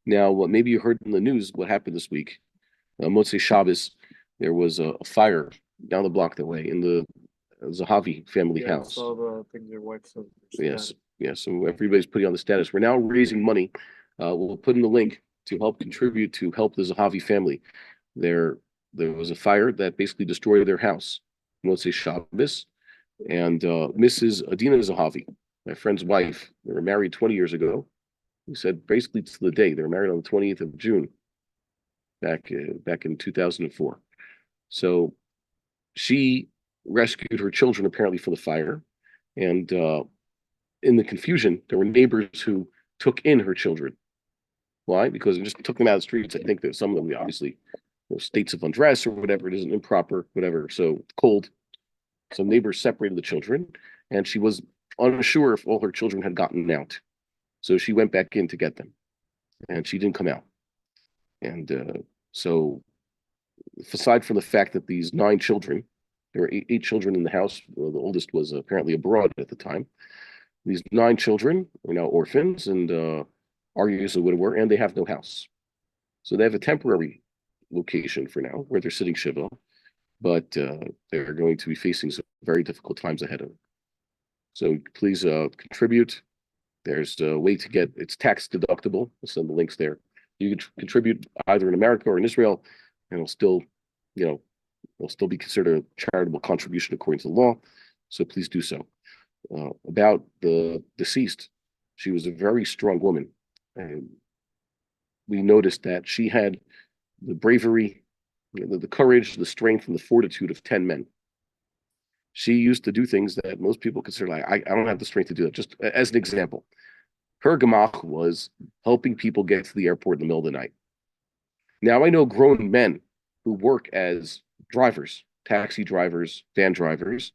Now, what maybe you heard in the news what happened this week. Motzei Shabbos, there was a fire down the block that way in the Zahavi family Yeah, I house. saw the thing your wife said. Yes, yes. So everybody's putting on the status. We're now raising money. We'll put in the link to help contribute to help the Zahavi family. There, there was a fire that basically destroyed their house. Motzei Shabbos, and Mrs. Adina Zahavi, my friend's wife. They were married 20 years ago. He said basically to the day they were married on the 20th of June, back in 2004. So she rescued her children apparently from the fire, and in the confusion, there were neighbors who took in her children. Why? Because it just took them out of the streets. I think that some of them obviously states of undress or whatever. It isn't improper, whatever. So cold. So neighbors separated the children, and she was unsure if all her children had gotten out. So she went back in to get them, and she didn't come out. And so, aside from the fact that these 9 children, there were eight children in the house. Well, the oldest was apparently abroad at the time. These 9 children are now orphans and are used as a widower, and they have no house. So they have a temporary location for now where they're sitting Shiva, but they're going to be facing some very difficult times ahead of them. So please contribute. There's a way to get it's tax deductible. I'll send the links there. You can contribute either in America or in Israel, and it'll still be considered a charitable contribution according to the law. So please do so. About the deceased, she was a very strong woman, and we noticed that she had the bravery, the courage, the strength, and the fortitude of 10 men. She used to do things that most people consider like, I don't have the strength to do that. Just as an example, her gemach was helping people get to the airport in the middle of the night. Now, I know grown men who work as drivers, taxi drivers, van drivers,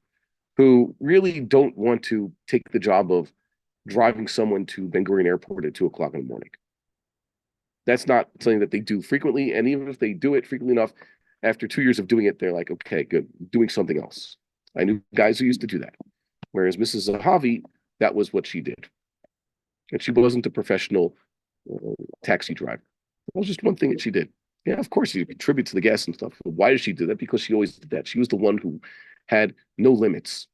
who really don't want to take the job of driving someone to Ben Gurion Airport at 2 o'clock in the morning. That's not something that they do frequently. And even if they do it frequently enough, after 2 years of doing it, they're like, okay, good, doing something else. I knew guys who used to do that. Whereas Mrs. Zahavi, that was what she did. And she wasn't a professional taxi driver. That was just one thing that she did. Yeah, of course, you contribute to the gas and stuff. But why did she do that? Because she always did that. She was the one who had no limits,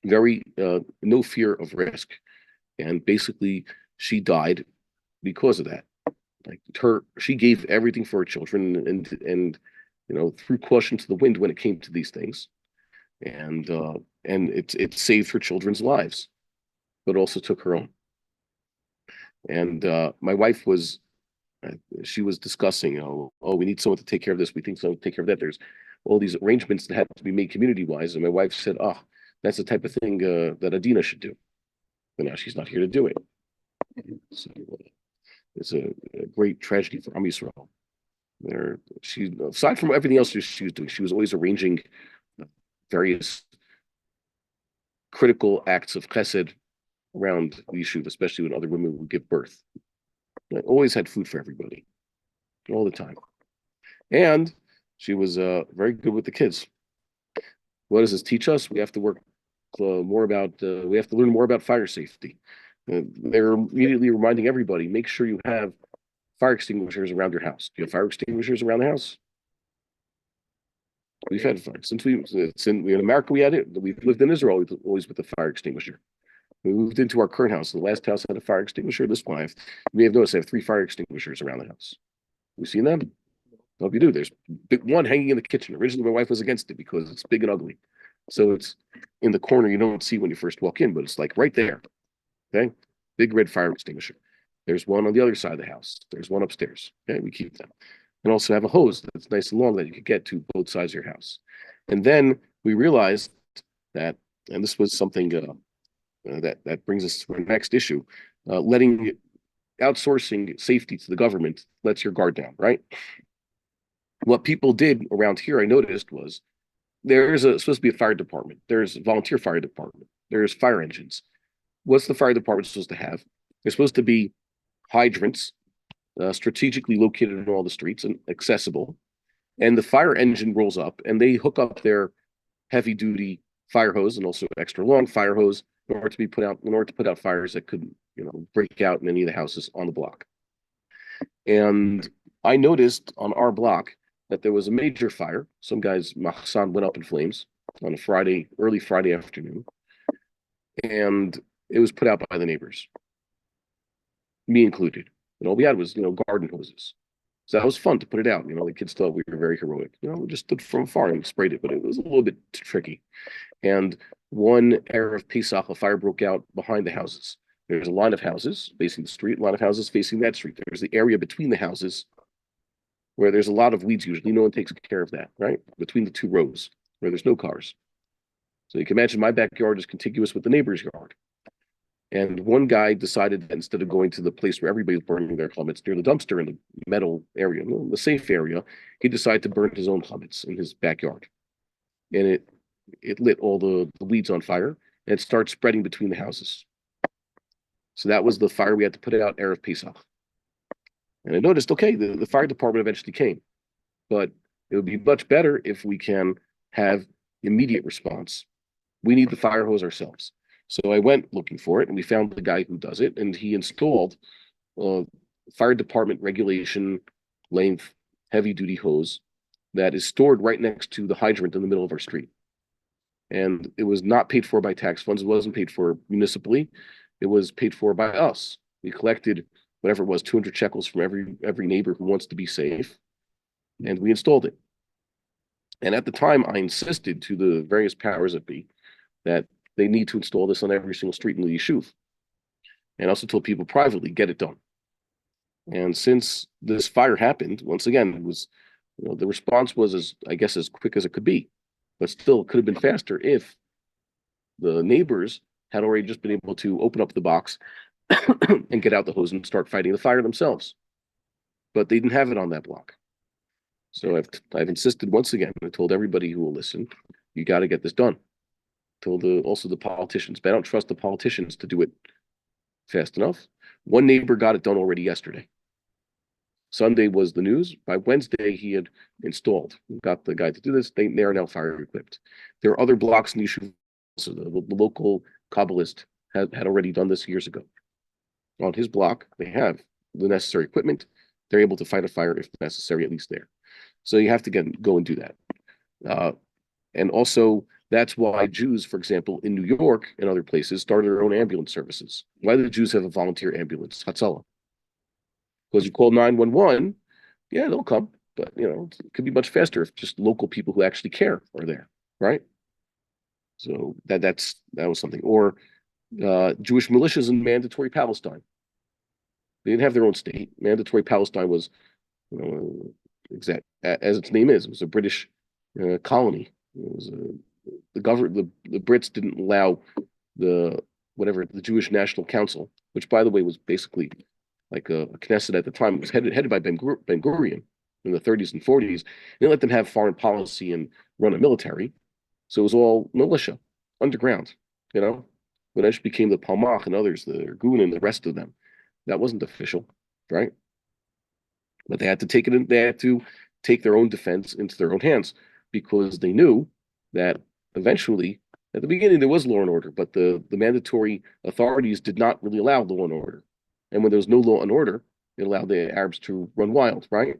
no fear of risk. And basically, she died because of that. Like she gave everything for her children and threw caution to the wind when it came to these things. And it saved her children's lives, but also took her own. And my wife was she was discussing, we need someone to take care of this. We think someone to take care of that. There's all these arrangements that had to be made community-wise. And my wife said, that's the type of thing that Adina should do. But now she's not here to do it. So it's a great tragedy for Am Yisrael. Aside from everything else she was doing, she was always arranging various critical acts of chesed around the yeshuv, especially when other women would give birth. I always had food for everybody, all the time. And she was very good with the kids. What does this teach us? We have to work we have to learn more about fire safety. They're immediately reminding everybody, make sure you have fire extinguishers around your house. Do you have fire extinguishers around the house? We've had fire. Since in America, we had it. We've lived in Israel, always with a fire extinguisher. We moved into our current house. The last house had a fire extinguisher. This one, you may have noticed I have 3 fire extinguishers around the house. You seen them? I hope you do. There's one hanging in the kitchen. Originally, my wife was against it because it's big and ugly. So it's in the corner you don't see when you first walk in, but it's like right there. Okay? Big red fire extinguisher. There's one on the other side of the house. There's one upstairs. Okay, we keep them. And also have a hose that's nice and long that you could get to both sides of your house. And then we realized that, and this was something that brings us to our next issue, outsourcing safety to the government lets your guard down, right? What people did around here, I noticed, was there's supposed to be a fire department. There's a volunteer fire department. There's fire engines. What's the fire department supposed to have? They're supposed to be hydrants, strategically located in all the streets and accessible. And the fire engine rolls up and they hook up their heavy duty fire hose and also extra long fire hose in order to put out fires that could, break out in any of the houses on the block. And I noticed on our block that there was a major fire. Some guy's machsan went up in flames on a Friday, early Friday afternoon, and it was put out by the neighbors, me included. And all we had was, garden hoses. So that was fun to put it out. The kids thought we were very heroic. We just stood from afar and sprayed it, but it was a little bit tricky. And one Erev Pesach, a fire broke out behind the houses. There's a line of houses facing the street, a line of houses facing that street. There's the area between the houses where there's a lot of weeds usually. No one takes care of that, right? Between the two rows where there's no cars. So you can imagine my backyard is contiguous with the neighbor's yard. And one guy decided that instead of going to the place where everybody's burning their chametz near the dumpster in the metal area, the safe area, he decided to burn his own chametz in his backyard. And it lit all the weeds on fire, and it started spreading between the houses. So that was the fire we had to put out Erev Pesach. And I noticed, okay, the fire department eventually came, but it would be much better if we can have immediate response. We need the fire hose ourselves. So I went looking for it, and we found the guy who does it, and he installed fire department regulation length heavy duty hose that is stored right next to the hydrant in the middle of our street. And it was not paid for by tax funds. It wasn't paid for municipally. It was paid for by us. We collected whatever it was, 200 shekels from every neighbor who wants to be safe, and we installed it. And at the time, I insisted to the various powers that be that they need to install this on every single street in the yeshuv. And also told people privately, get it done. And since this fire happened, once again, it was, the response was as quick as it could be, but still it could have been faster if the neighbors had already just been able to open up the box and get out the hose and start fighting the fire themselves. But they didn't have it on that block. So I've insisted once again. I told everybody who will listen, you got to get this done. Told also the politicians, but I don't trust the politicians to do it fast enough. One neighbor got it done already yesterday. Sunday was the news. By Wednesday, he had installed, got the guy to do this. They are now fire equipped. There are other blocks in the issue. So the local Kabbalist had already done this years ago. On his block, they have the necessary equipment. They're able to fight a fire if necessary, at least there. So you have to go and do that. And also, that's why Jews, for example, in New York and other places, started their own ambulance services. Why do the Jews have a volunteer ambulance? Hatzalah. Because you call 911, yeah, they'll come. But, it could be much faster if just local people who actually care are there, right? So that was something. Or Jewish militias in mandatory Palestine. They didn't have their own state. Mandatory Palestine was, exact as its name is. It was a British colony. It was the Brits didn't allow the Jewish National Council, which by the way was basically like a Knesset at the time. It was headed by Ben Gurion in the 30s and 40s. They didn't let them have foreign policy and run a military. So it was all militia, underground, When it became the Palmach and others, the Ergun and the rest of them. That wasn't official, right? But they had to take it in, they had to take their own defense into their own hands because they knew that eventually, at the beginning, there was law and order, but the mandatory authorities did not really allow law and order. And when there was no law and order, it allowed the Arabs to run wild, right?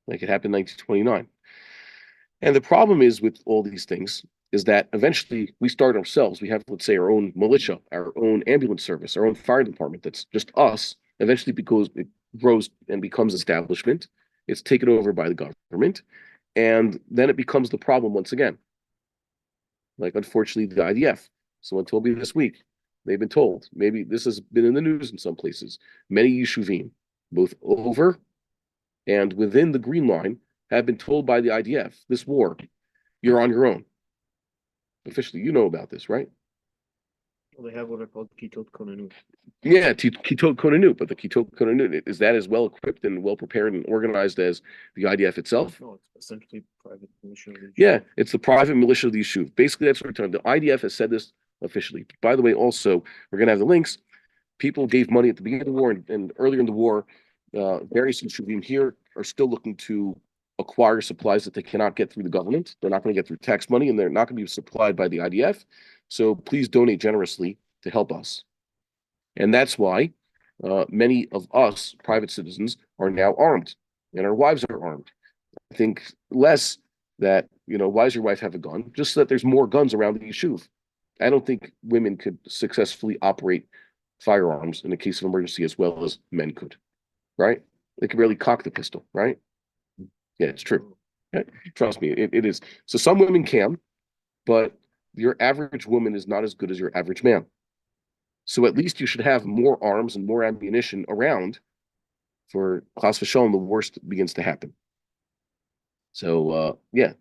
Like it happened in 1929. And the problem is with all these things is that eventually we start ourselves. We have, let's say, our own militia, our own ambulance service, our own fire department. That's just us. Eventually, because it grows and becomes establishment, it's taken over by the government, and then it becomes the problem once again. Like, unfortunately, the IDF. Someone told me this week. They've been told. Maybe this has been in the news in some places. Many Yeshuvim, both over and within the Green Line, have been told by the IDF, this war, you're on your own. Officially, you know about this, right? Well, they have what are called Kitot Konanut. Yeah, Kitot Konanut, but the Kitot Konanut, is that as well equipped and well prepared and organized as the IDF itself? No, it's essentially private militia. Yeah, it's the private militia of the Yishuv. Basically, that's what we're talking about. The IDF has said this officially. By the way, also, we're going to have the links. People gave money at the beginning of the war and earlier in the war. Various Yishuvim here are still looking to acquire supplies that they cannot get through the government. They're not going to get through tax money, and they're not going to be supplied by the IDF. So please donate generously to help us. And that's why many of us private citizens are now armed, and our wives are armed. I think less that, why does your wife have a gun? Just so that there's more guns around the yeshuv. I don't think women could successfully operate firearms in a case of emergency as well as men could, right? They could barely cock the pistol, right? Yeah, it's true. Okay? Trust me, it is. So some women can, but your average woman is not as good as your average man. So at least you should have more arms and more ammunition around for chas v'shalom, the worst begins to happen. So yeah,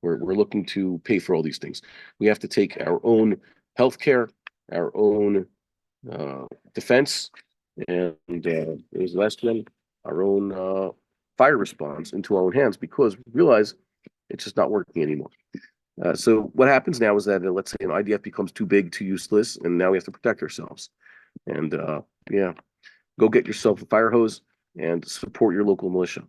we're looking to pay for all these things. We have to take our own healthcare, our own defense, and there's the last one, our own fire response into our own hands, because we realize it's just not working anymore. So what happens now is that let's say an IDF becomes too big, too useless, and now we have to protect ourselves. And yeah, go get yourself a fire hose and support your local militia.